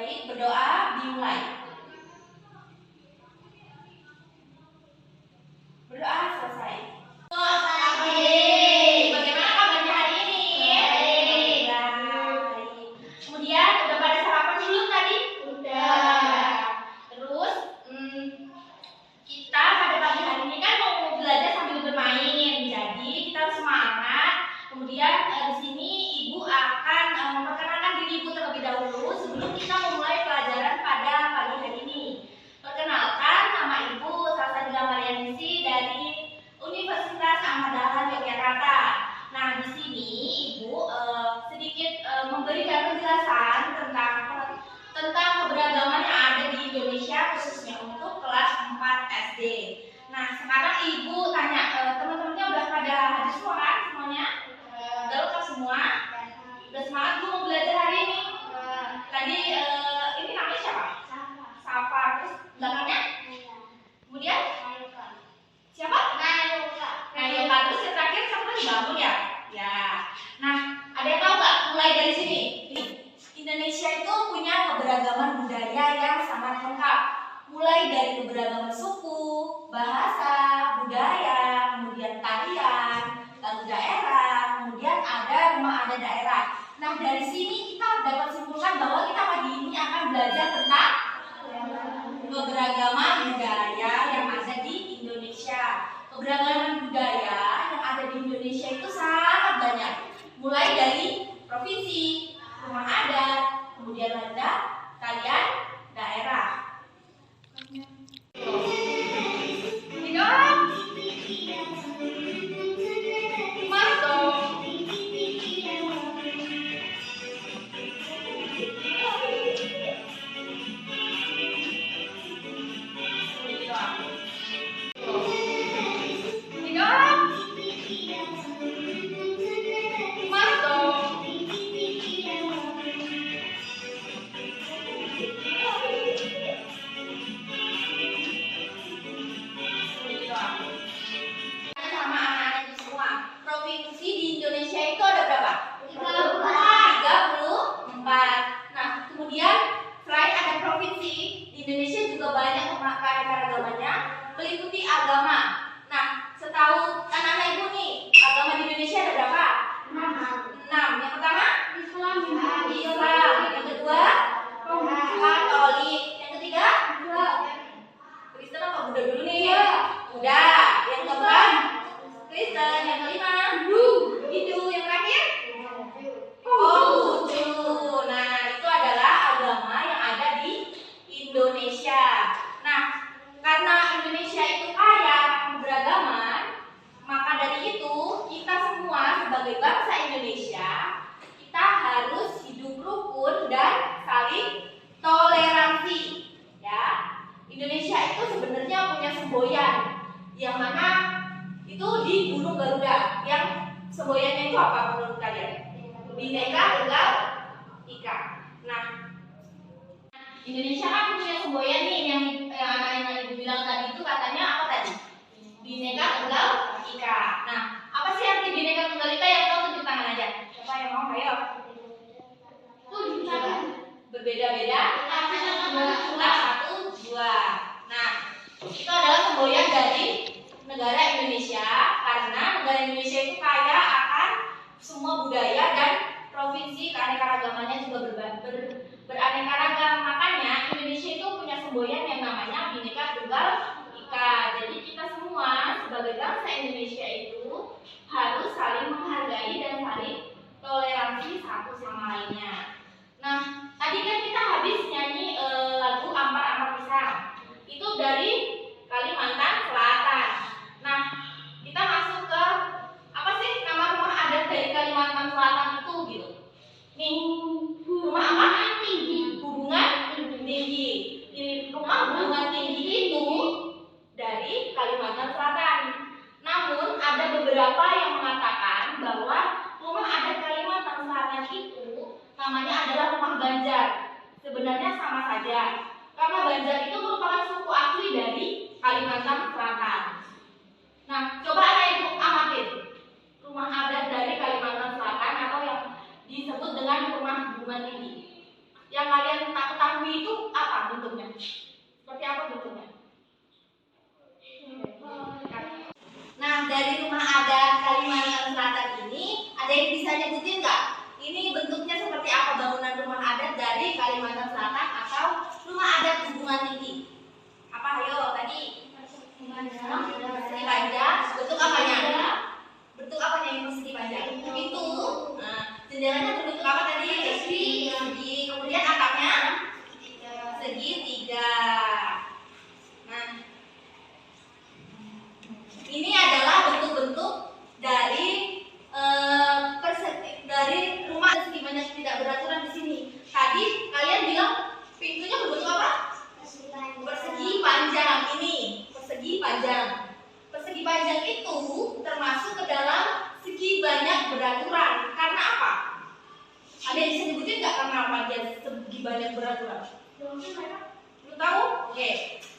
Baik, berdoa dimulai. Berdoa selesai. Bagaimana kabarnya hari ini? Baik. Kemudian udah pada sarapan belum tadi? Udah. Terus kita pada pagi hari ini kan mau belajar sambil bermain. Jadi kita harus semangat. Kemudian di sini Ibu akan memperkenalkan diri Ibu terlebih dahulu sebelum kita memulai pelajaran pada pagi hari ini. Perkenalkan, nama Ibu Salsabila Marianisi dari Universitas Ahmad Dahlan Yogyakarta. Nah, di sini Ibu sedikit memberikan penjelasan tentang keberagaman yang ada di Indonesia, khususnya untuk kelas 4 SD. Nah, sekarang Ibu tanya, teman-temannya udah pada hadir semua kan semuanya? Udah lengkap semua? Udah semangat Bu mau belajar hari ini? Tadi ini namanya siapa? Safa. Terus belakangnya? Kemudian? Siapa? Nayoka. Terus yang terakhir siapa tadi? Bangun ya? Ya. Nah, ada yang tahu nggak? Mulai dari sini. Indonesia itu punya keberagaman budaya yang sangat lengkap. Mulai dari keberagaman suku, bahasa, budaya, kemudian tarian, lagu daerah, kemudian ada rumah adat daerah. Nah, dari sini kita dapat simpulkan bahwa kita pagi ini akan belajar tentang keberagaman budaya yang ada di Indonesia. Keberagaman budaya yang ada di Indonesia itu sangat banyak. Mulai dari provinsi, rumah adat, kemudian ada tarian daerah. Indonesia juga banyak keanekaragamannya meliputi agama. Nah, setahu anak-anak Ibu nih, agama di Indonesia ada berapa? 6. Yang pertama? Islam. Yang kedua? Katolik. Yang ketiga? Kristen apa Buddha dulu nih? Buddha. Yang keempat? Kristen. Yang kelima? Hindu. Yang terakhir? Konghucu. Nah, itu adalah agama yang ada di Indonesia. Nah, karena Indonesia itu kaya keberagaman, maka dari itu kita semua sebagai bangsa Indonesia kita harus hidup rukun dan saling toleransi. Ya, Indonesia itu sebenarnya punya semboyan yang mana itu di Gunung Garuda. Yang semboyannya itu apa menurut kalian? Bhinneka Tunggal Ika. Nah, Indonesia kan punya semboyan nih yang anak-anak Ibu bilang tadi itu katanya apa tadi? Bhinneka Tunggal Ika. Nah, apa sih arti Bhinneka Tunggal Ika? Yang tahu tunjuk tangan aja. Siapa yang mau? Ayo. Tunjuk tangan. Berbeda-beda. Satu, dua. Nah, itu adalah semboyan dari negara Indonesia karena negara Indonesia itu kaya akan semua budaya dan provinsi keanekaragamannya juga beraneka ragam. Makanya Indonesia itu punya semboyan yang namanya Bhinneka Tunggal Ika. Jadi kita semua sebagai bangsa Indonesia itu harus saling menghargai dan saling toleransi satu sama lainnya. Nah, tadi kan kita habis nyanyi lagu Ampar-Ampar Pisang. Itu dari Kalimantan Selatan. Nah, kita masuk ke apa sih nama rumah adat dari Kalimantan Selatan itu gitu. Nih, rumah apa? Hubungan tinggi. Rumah hubungan tinggi itu dari Kalimantan Selatan. Namun ada beberapa yang mengatakan bahwa rumah adat Kalimantan Selatan itu namanya adalah rumah Banjar. Sebenarnya sama saja, karena Banjar itu merupakan suku asli dari Kalimantan Selatan. Nah, coba Ibu amatin rumah adat dari Kalimantan Selatan atau yang disebut dengan rumah hubungan tinggi. yang kalian tak ketahui itu apa bentuknya? Seperti apa bentuknya? Nah, dari rumah adat Kalimantan Selatan ini ada yang bisa nyebutin nggak? Ini bentuknya seperti apa bangunan rumah adat dari Kalimantan Selatan atau rumah adat Hubungan Tinggi? Apa? Ayo tadi. Persegi panjang. Bentuk apanya? Bentuk apanya yang persegi panjang? Pintu. Nah, jendelanya berbentuk apa tadi? Segi. Kemudian atapnya segitiga. Nah, ini adalah bentuk-bentuk dari dari rumah segi banyak tidak beraturan di sini. Tadi kalian bilang pintunya berbentuk apa? Persegi panjang. Ini persegi panjang. Persegi panjang itu termasuk ke dalam segi banyak beraturan. Karena apa? Ada yang bisa nyebutin nggak karena apa dia segi banyak beraturan? Belum tahu? Oke,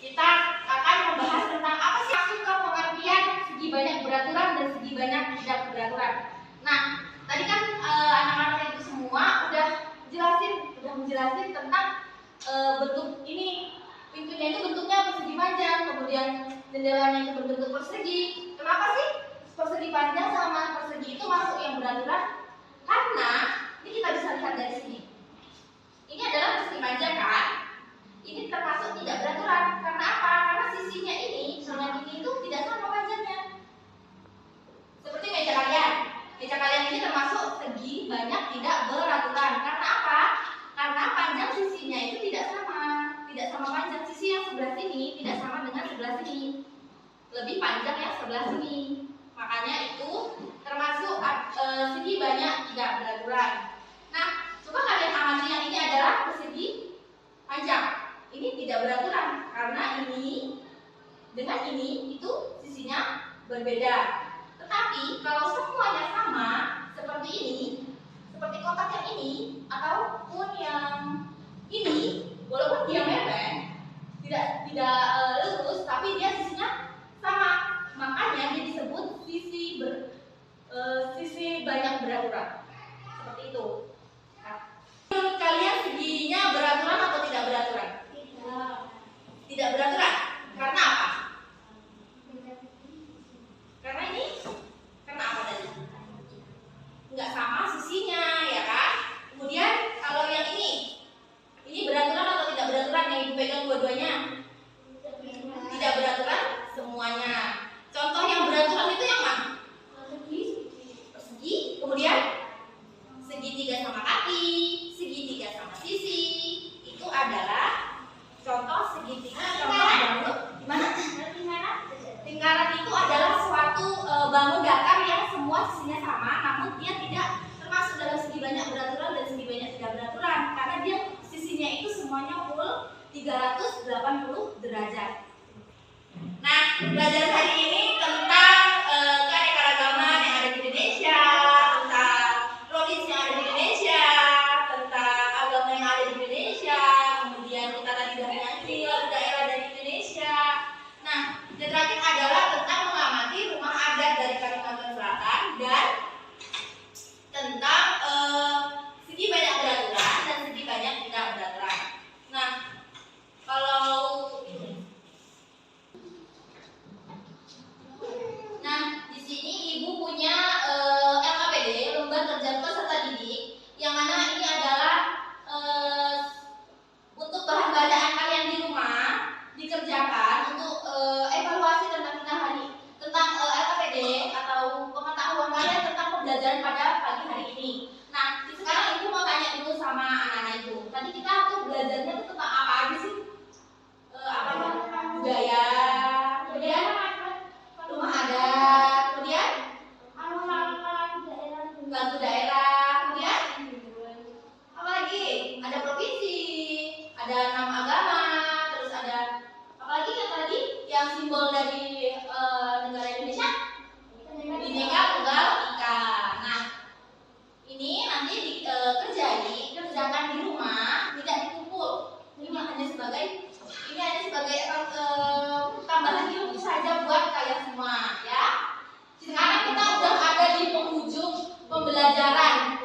kita akan membahas tentang apa sih maksud pengertian segi banyak beraturan dan segi banyak tidak beraturan. Nah, tadi kan anak-anak itu semua udah menjelasin tentang bentuk ini. Pintunya itu bentuknya persegi panjang, kemudian jendelanya itu berbentuk persegi. Kenapa sih persegi panjang sama persegi itu masuk yang beraturan? Karena ini kita bisa lihat dari sini. Ini adalah persegi panjang kan? Ini termasuk tidak beraturan. Karena apa? Karena sisinya ini dengan ini itu tidak sama panjangnya. Seperti meja kalian. Meja kalian ini termasuk segi banyak tidak beraturan. Karena apa? Karena panjang sisinya itu tidak sama. Tidak sama panjang. Sisi yang sebelah sini tidak sama dengan sebelah sini. Lebih panjang yang sebelah sini. Makanya itu termasuk segi banyak tidak beraturan. Nah, coba kalian amati yang ini adalah persegi panjang. Ini tidak beraturan karena ini dengan ini itu sisinya berbeda. Tetapi kalau semuanya sama seperti ini, seperti kotak yang ini ataupun yang ini, walaupun dia mepet, tidak lurus, tapi dia sisinya sama. Makanya dia disebut sisi banyak beraturan. Seperti itu. Nah, menurut kalian seginya beraturan atau tidak beraturan? Tidak beraturan. Karena apa? Karena ini karena apa tadi? Enggak sama sisinya, ya kan? Kemudian kalau yang ini beraturan atau tidak beraturan yang ibu pegang dua-duanya? Tidak beraturan semuanya. Contoh yang beraturan itu yang mana? Persegi, kemudian segitiga sama kaki, segitiga sama sisi. Itu adalah contoh segitiga, contoh bangun. Gimana? Lingkaran itu adalah suatu bangun datar yang semua sisinya sama, namun dia tidak termasuk dalam segi banyak beraturan dan segi banyak tidak beraturan, karena dia sisinya itu semuanya full 380 derajat. Nah, belajar hari ini tentang keanekaragaman yang ada di Indonesia, tentang provinsi yang ada di Indonesia, tentang agama yang ada di Indonesia, kemudian kita tadi sudah menyanyi daerah dari Indonesia. Nah, yang terakhir adalah tentang mengamati rumah adat dari Kalimantan Selatan dan tentang segi banyak beraturan dan segi banyak tidak beraturan. Nah, kalau di sini ibu punya LKPD, lembar kerja peserta didik, yang mana ini adalah untuk bahan bacaan kalian di rumah dikerjakan untuk evaluasi tentang LKPD atau pengetahuan kalian tentang pembelajaran pada pagi hari ini. Nah, sekarang ibu mau tanya dulu sama anak-anak ibu. Tadi kita tuh belajarnya tuh tentang apa aja sih? Budaya, kemudian rumah adat, kemudian lagu daerah, kemudian apa lagi? Ada provinsi, ada nama agama, terus ada apa lagi yang tadi yang simbol dari negara Indonesia? Bhinneka Tunggal Ika. Nah, ini nanti dikerjakan di rumah, tidak dikumpul. Ini hanya sebagai tambahan ilmu saja buat kalian semua, ya. Sekarang kita udah ada di penghujung pembelajaran.